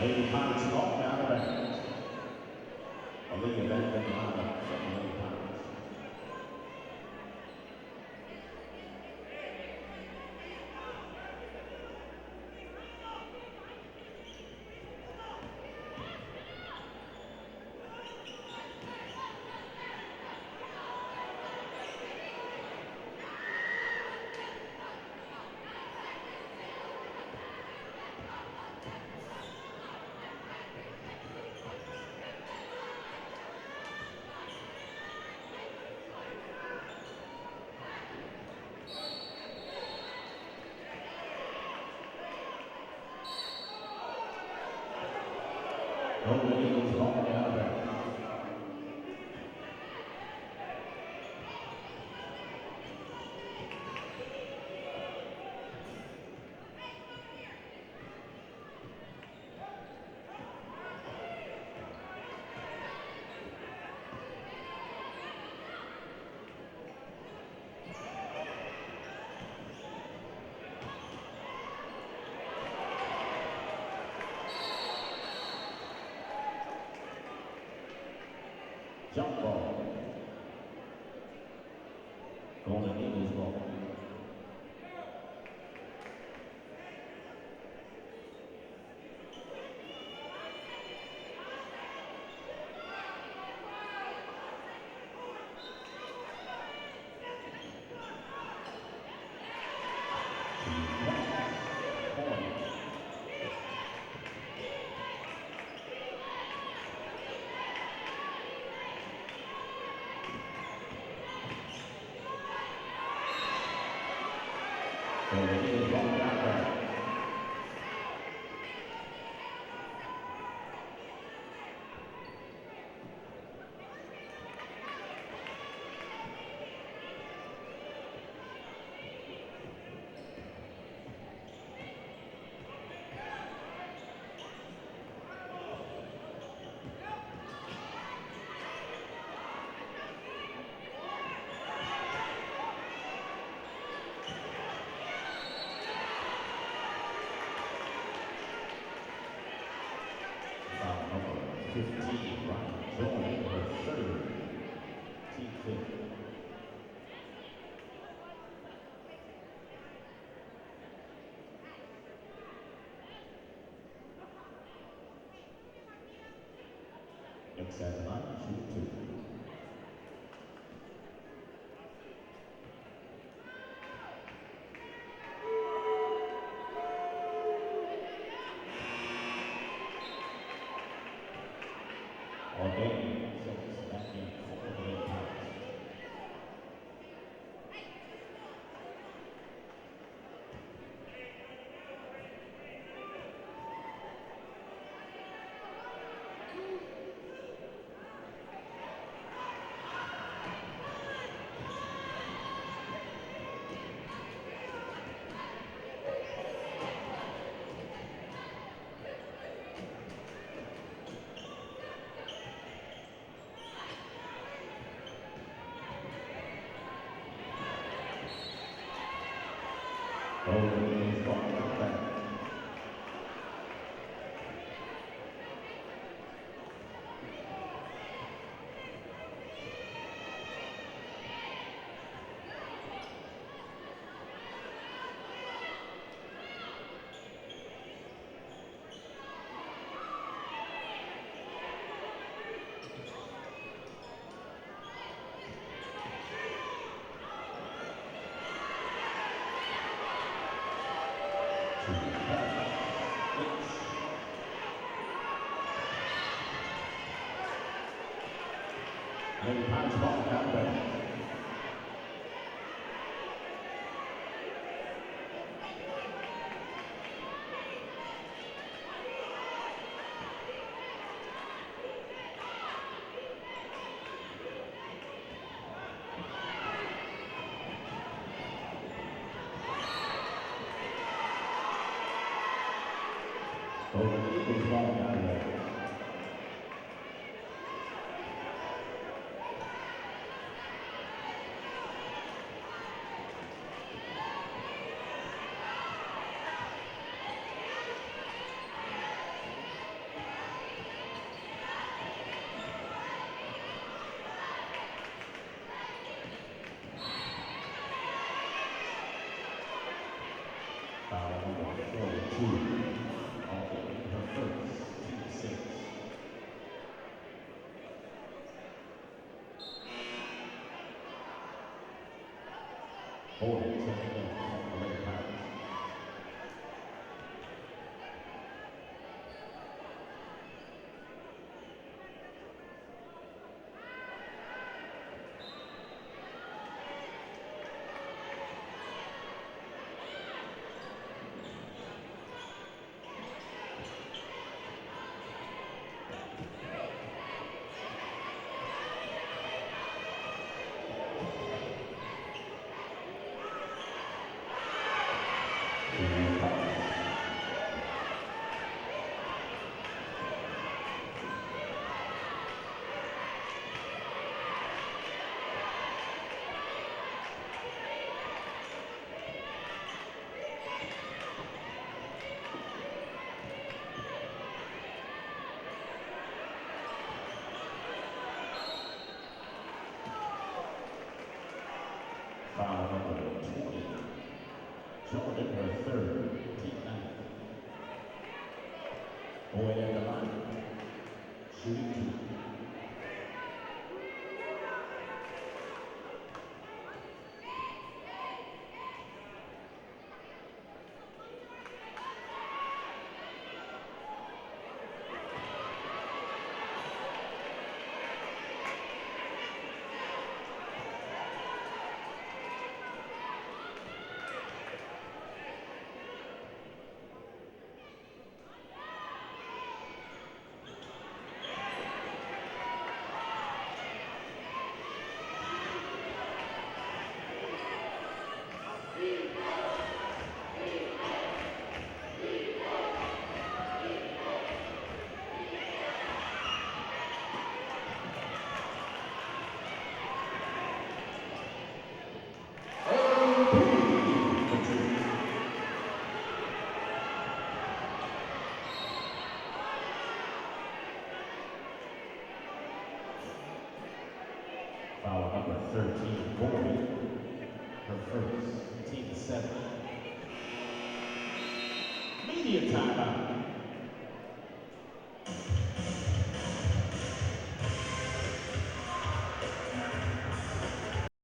Lady Pirates ball down the back. Olivia back in the lineup for the Lady Pirates. Golden Eagles ball down the back. Jump ball. Golden Eagles ball. Golden Eagles ball down the back. Foul number 15, Ryan Joy, her third, team fifth. Next at the line, shoot two. O'Day sets that game for the Lady Pirates. Golden Eagles ball down the back. Lady Pirates ball down the back. Golden Eagles ball down the back. 42. Although her first, team 6. Boyd checking in from the Lake Pirates. Foul number 20. Jordan, her third, team 9. Boyd at the line, shooting 2. Foul number 13, Boyd, her first, team 7. Media timeout.